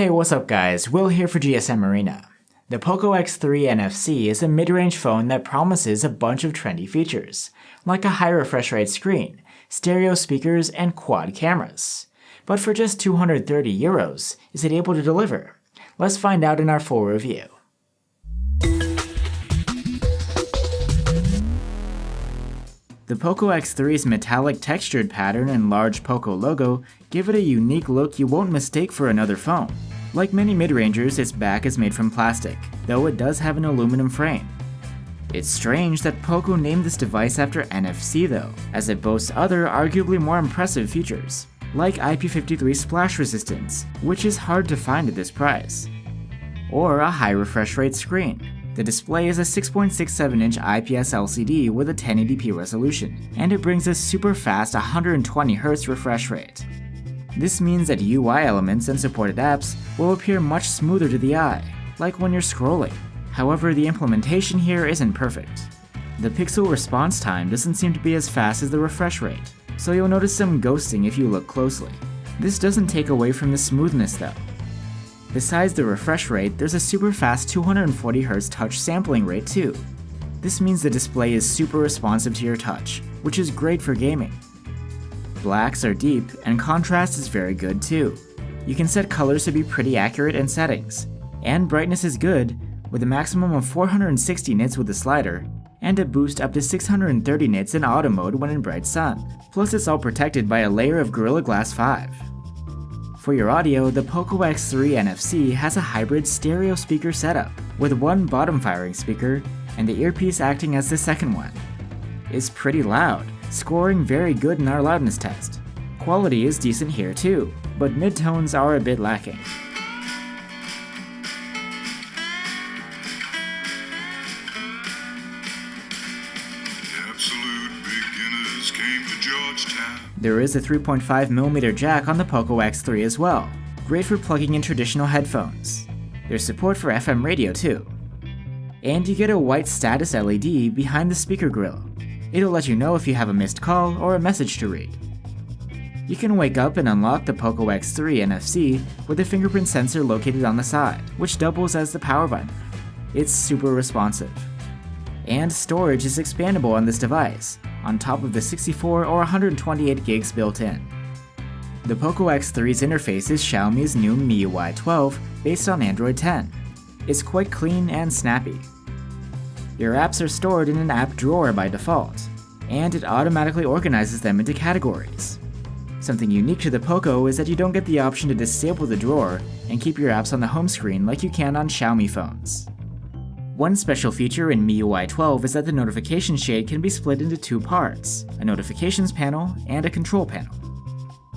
Hey, what's up guys, Will here for GSM Arena. The Poco X3 NFC is a mid-range phone that promises a bunch of trendy features, like a high refresh rate screen, stereo speakers, and quad cameras. But for just €230, is it able to deliver? Let's find out in our full review. The Poco X3's metallic textured pattern and large Poco logo give it a unique look you won't mistake for another phone. Like many mid-rangers, its back is made from plastic, though it does have an aluminum frame. It's strange that Poco named this device after NFC though, as it boasts other, arguably more impressive features, like IP53 splash resistance, which is hard to find at this price. Or a high refresh rate screen. The display is a 6.67-inch IPS LCD with a 1080p resolution, and it brings a super fast 120Hz refresh rate. This means that UI elements and supported apps will appear much smoother to the eye, like when you're scrolling. However, the implementation here isn't perfect. The pixel response time doesn't seem to be as fast as the refresh rate, so you'll notice some ghosting if you look closely. This doesn't take away from the smoothness though. Besides the refresh rate, there's a super fast 240Hz touch sampling rate too. This means the display is super responsive to your touch, which is great for gaming. Blacks are deep, and contrast is very good too. You can set colors to be pretty accurate in settings, and brightness is good, with a maximum of 460 nits with the slider, and a boost up to 630 nits in auto mode when in bright sun. Plus it's all protected by a layer of Gorilla Glass 5. For your audio, the Poco X3 NFC has a hybrid stereo speaker setup, with one bottom-firing speaker and the earpiece acting as the second one. It's pretty loud, scoring very good in our loudness test. Quality is decent here too, but mid-tones are a bit lacking. There is a 3.5mm jack on the Poco X3 as well, great for plugging in traditional headphones. There's support for FM radio too. And you get a white status LED behind the speaker grill. It'll let you know if you have a missed call or a message to read. You can wake up and unlock the Poco X3 NFC with a fingerprint sensor located on the side, which doubles as the power button. It's super responsive. And storage is expandable on this device, on top of the 64 or 128 gigs built in. The Poco X3's interface is Xiaomi's new MIUI 12 based on Android 10. It's quite clean and snappy. Your apps are stored in an app drawer by default, and it automatically organizes them into categories. Something unique to the Poco is that you don't get the option to disable the drawer and keep your apps on the home screen like you can on Xiaomi phones. One special feature in MIUI 12 is that the notification shade can be split into two parts, a notifications panel and a control panel.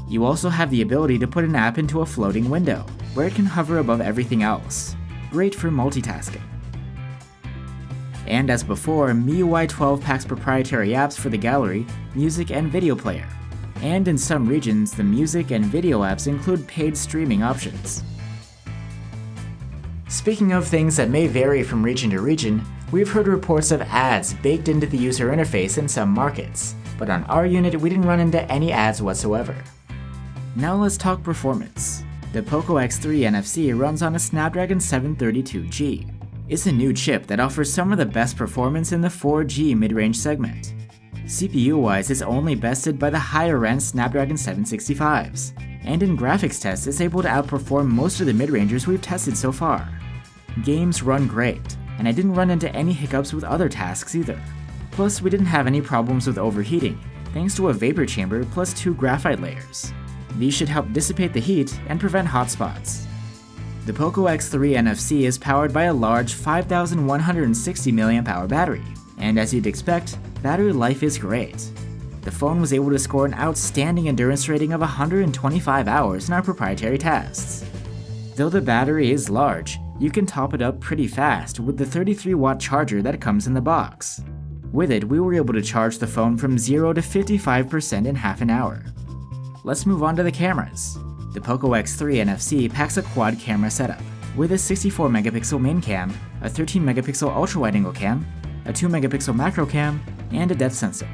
You also have the ability to put an app into a floating window, where it can hover above everything else. Great for multitasking. And as before, MIUI 12 packs proprietary apps for the gallery, music, and video player. And in some regions, the music and video apps include paid streaming options. Speaking of things that may vary from region to region, we've heard reports of ads baked into the user interface in some markets, but on our unit we didn't run into any ads whatsoever. Now let's talk performance. The Poco X3 NFC runs on a Snapdragon 732G. It's a new chip that offers some of the best performance in the 4G mid-range segment. CPU-wise, it's only bested by the higher-end Snapdragon 765s, and in graphics tests it's able to outperform most of the mid-rangers we've tested so far. Games run great, and I didn't run into any hiccups with other tasks either. Plus, we didn't have any problems with overheating, thanks to a vapor chamber plus 2 graphite layers. These should help dissipate the heat and prevent hotspots. The Poco X3 NFC is powered by a large 5160 mAh battery, and as you'd expect, battery life is great. The phone was able to score an outstanding endurance rating of 125 hours in our proprietary tests. Though the battery is large, you can top it up pretty fast with the 33-watt charger that comes in the box. With it, we were able to charge the phone from 0 to 55% in half an hour. Let's move on to the cameras. The Poco X3 NFC packs a quad camera setup, with a 64-megapixel main cam, a 13-megapixel ultra-wide-angle cam, a 2-megapixel macro cam, and a depth sensor.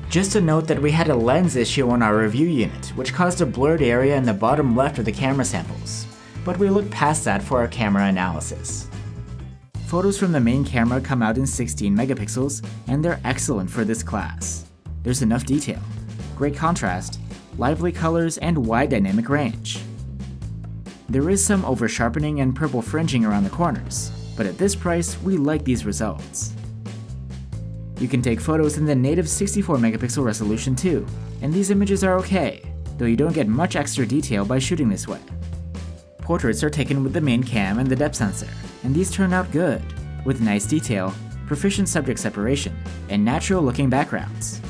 Just a note that we had a lens issue on our review unit, which caused a blurred area in the bottom left of the camera samples. but we look past that for our camera analysis. Photos from the main camera come out in 16 megapixels, and they're excellent for this class. There's enough detail, great contrast, lively colors, and wide dynamic range. There is some over-sharpening and purple fringing around the corners, but at this price, we like these results. You can take photos in the native 64 megapixel resolution too, and these images are okay, though you don't get much extra detail by shooting this way. Portraits are taken with the main cam and the depth sensor, and these turn out good, with nice detail, proficient subject separation, and natural looking backgrounds.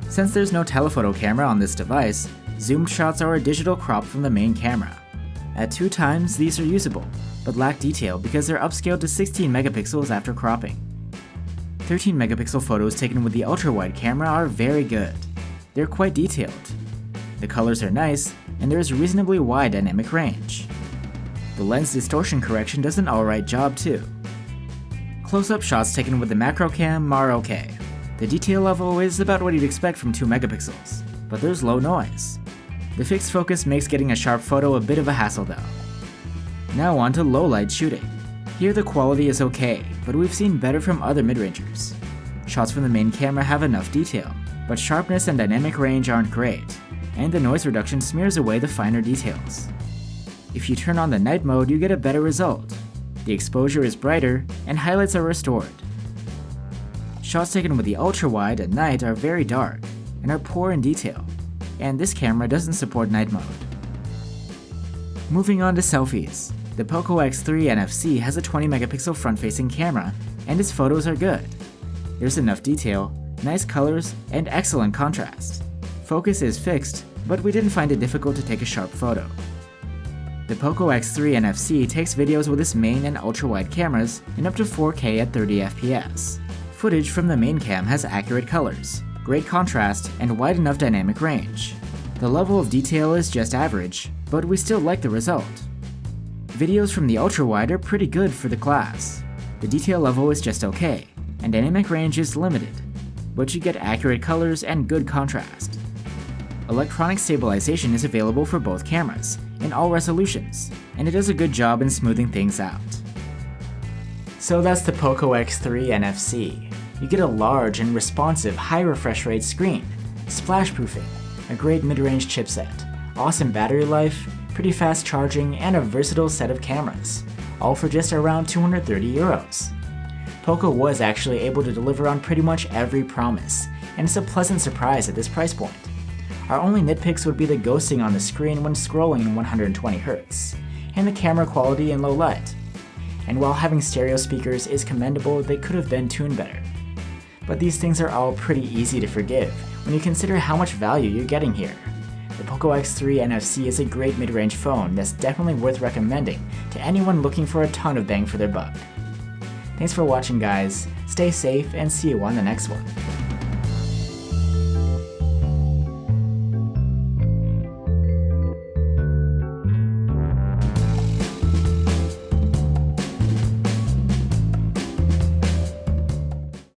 Since there's no telephoto camera on this device, zoomed shots are a digital crop from the main camera. At 2x, these are usable, but lack detail because they're upscaled to 16 megapixels after cropping. 13 megapixel photos taken with the ultra-wide camera are very good. They're quite detailed. The colors are nice, and there is reasonably wide dynamic range. The lens distortion correction does an alright job too. Close-up shots taken with the macro cam are okay. The detail level is about what you'd expect from 2 megapixels, but there's low noise. The fixed focus makes getting a sharp photo a bit of a hassle though. Now on to low-light shooting. Here the quality is okay, but we've seen better from other mid-rangers. Shots from the main camera have enough detail, but sharpness and dynamic range aren't great, and the noise reduction smears away the finer details. If you turn on the night mode, you get a better result. The exposure is brighter, and highlights are restored. Shots taken with the ultra-wide at night are very dark, and are poor in detail, and this camera doesn't support night mode. Moving on to selfies. The Poco X3 NFC has a 20 megapixel front-facing camera, and its photos are good. There's enough detail, nice colors, and excellent contrast. Focus is fixed, but we didn't find it difficult to take a sharp photo. The Poco X3 NFC takes videos with its main and ultra-wide cameras in up to 4K at 30 FPS. Footage from the main cam has accurate colors, great contrast, and wide enough dynamic range. The level of detail is just average, but we still like the result. Videos from the ultra-wide are pretty good for the class. The detail level is just okay, and dynamic range is limited, but you get accurate colors and good contrast. Electronic stabilization is available for both cameras, in all resolutions, and it does a good job in smoothing things out. So that's the Poco X3 NFC. You get a large and responsive high refresh rate screen, splashproofing, a great mid-range chipset, awesome battery life, pretty fast charging, and a versatile set of cameras, all for just around 230 euros. Poco was actually able to deliver on pretty much every promise, and it's a pleasant surprise at this price point. Our only nitpicks would be the ghosting on the screen when scrolling in 120Hz, and the camera quality in low light. And while having stereo speakers is commendable, they could have been tuned better. But these things are all pretty easy to forgive when you consider how much value you're getting here. The Poco X3 NFC is a great mid-range phone that's definitely worth recommending to anyone looking for a ton of bang for their buck. Thanks for watching guys, stay safe and see you on the next one.